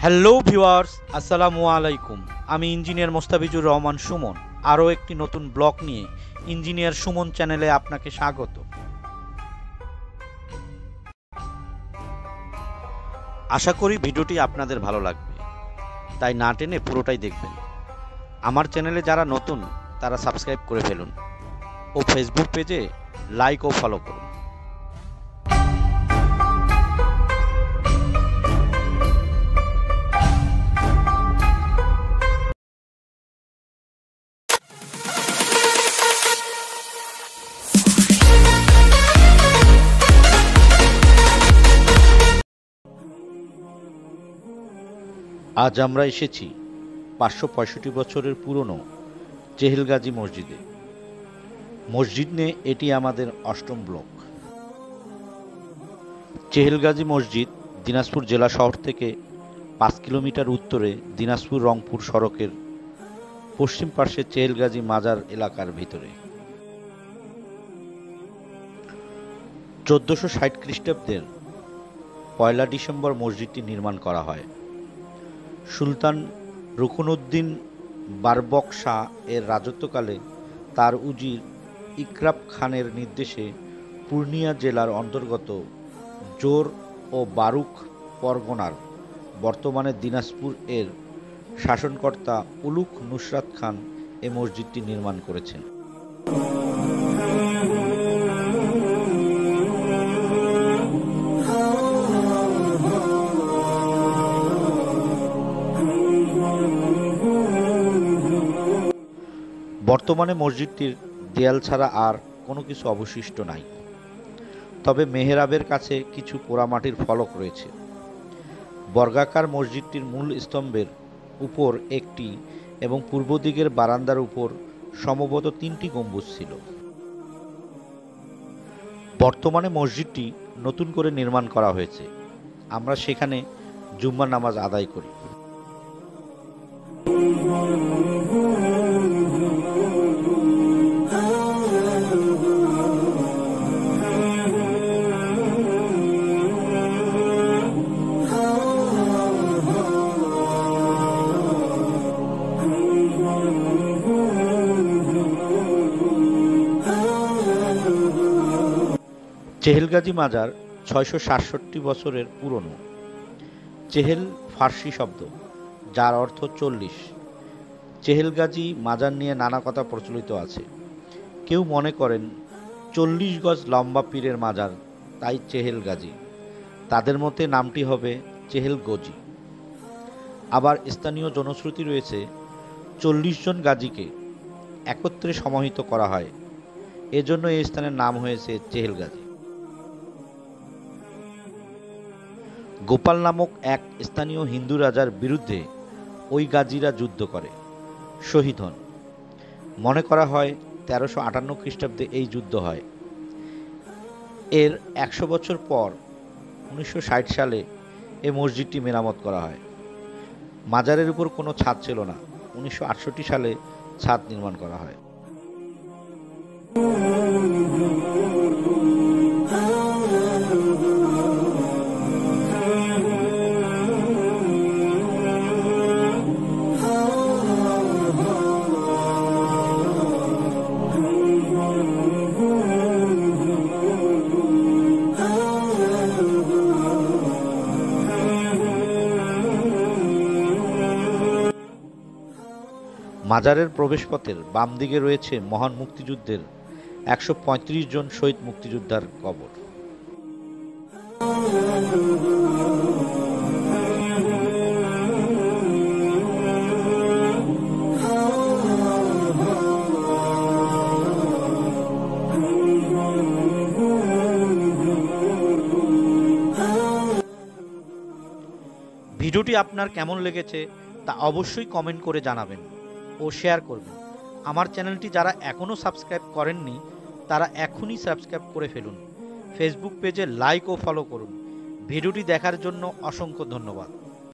Hello viewers, আসসালামু আলাইকুম। আমি ইঞ্জিনিয়ার মোস্তাফিজুর রহমান সুমন। আরও একটি নতুন ব্লগ নিয়ে ইঞ্জিনিয়ার সুমন চ্যানেলে আপনাকে স্বাগত। আশা করি ভিডিওটি আপনাদের ভালো লাগবে, তাই না টেনে পুরোটাই দেখবেন। আমার চ্যানেলে যারা নতুন তারা সাবস্ক্রাইব করে ফেলুন ও ফেসবুক পেজে লাইক ও ফলো করুন। আজ আমরা এসেছি 565 বছরের পুরনো চেহেলগাজী মসজিদে। মসজিদ নিয়ে এটি আমাদের অষ্টম ব্লক। চেহেলগাজী মসজিদ দিনাজপুর জেলা শহর থেকে 5 কিলোমিটার উত্তরে দিনাজপুর রংপুর সড়কের পশ্চিম পার্শ্বে চেহেলগাজী মাজার এলাকার ভিতরে। 1460 খ্রিস্টাব্দের 1 ডিসেম্বর মসজিদটি নির্মাণ করা হয়। সুলতান রুকনউদ্দিন বারবক শাহ এর রাজত্বকালে তার উজির ইকরাব খানের নির্দেশে পূর্ণিয়া জেলার অন্তর্গত জোর ও বারুক পরগনার বর্তমানে দিনাজপুর এর শাসনকর্তা উলুগ নুসরাত খান এ মসজিদটি নির্মাণ করেছেন। বর্তমানে মসজিদটির দেয়াল ছাড়া আর কোনো কিছু অবশিষ্ট নাই, তবে মেহরাবের কাছে কিছু পোড়ামাটির ফলক রয়েছে। বর্গাকার মসজিদটির মূল স্তম্ভের উপর একটি এবং পূর্ব দিকের বারান্দার উপর সম্ভবত 3টি গম্বুজ ছিল। বর্তমানে মসজিদটি নতুন করে নির্মাণ করা হয়েছে। আমরা সেখানে জুম্মার নামাজ আদায় করি। চেহেলগাজী মাজার 667 বছরের পুরনো। চেহেল ফার্সি শব্দ, যার অর্থ 40। চেহেলগাজী মাজার নিয়ে নানা কথা প্রচলিত আছে। কেউ মনে করেন 40 গজ লম্বা পীরের মাজার, তাই চেহেলগাজী। তাদের মতে নামটি হবে চেহেলগজি। আবার স্থানীয় জনশ্রুতি রয়েছে 40 জন গাজীকে একত্রে সমাহিত করা হয়, এজন্য এই স্থানের নাম হয়েছে চেহেলগাজী। গোপাল নামক এক স্থানীয় হিন্দু রাজার বিরুদ্ধে ওই গাজীরা যুদ্ধ করে শহীদ হন। মনে করা হয় 1358 খ্রিস্টাব্দে এই যুদ্ধ হয়। এর 100 বছর পর 1960 সালে এ মসজিদটি মেরামত করা হয়। মাজারের উপর কোনো ছাদ ছিল না। 1968 সালে ছাদ নির্মাণ করা হয়। মাজারের প্রবেশপথের বাম দিকে রয়েছে মহান মুক্তিযুদ্ধের 135 জন শহীদ মুক্তিযোদ্ধার কবর। ভিডিওটি আপনার কেমন লেগেছে তা অবশ্যই কমেন্ট করে জানাবেন ও শেয়ার করবেন। আমার চ্যানেলটি যারা এখনও সাবস্ক্রাইব করেননি তারা এখনই সাবস্ক্রাইব করে ফেলুন। ফেসবুক পেজে লাইক ও ফলো করুন। ভিডিওটি দেখার জন্য অসংখ্য ধন্যবাদ।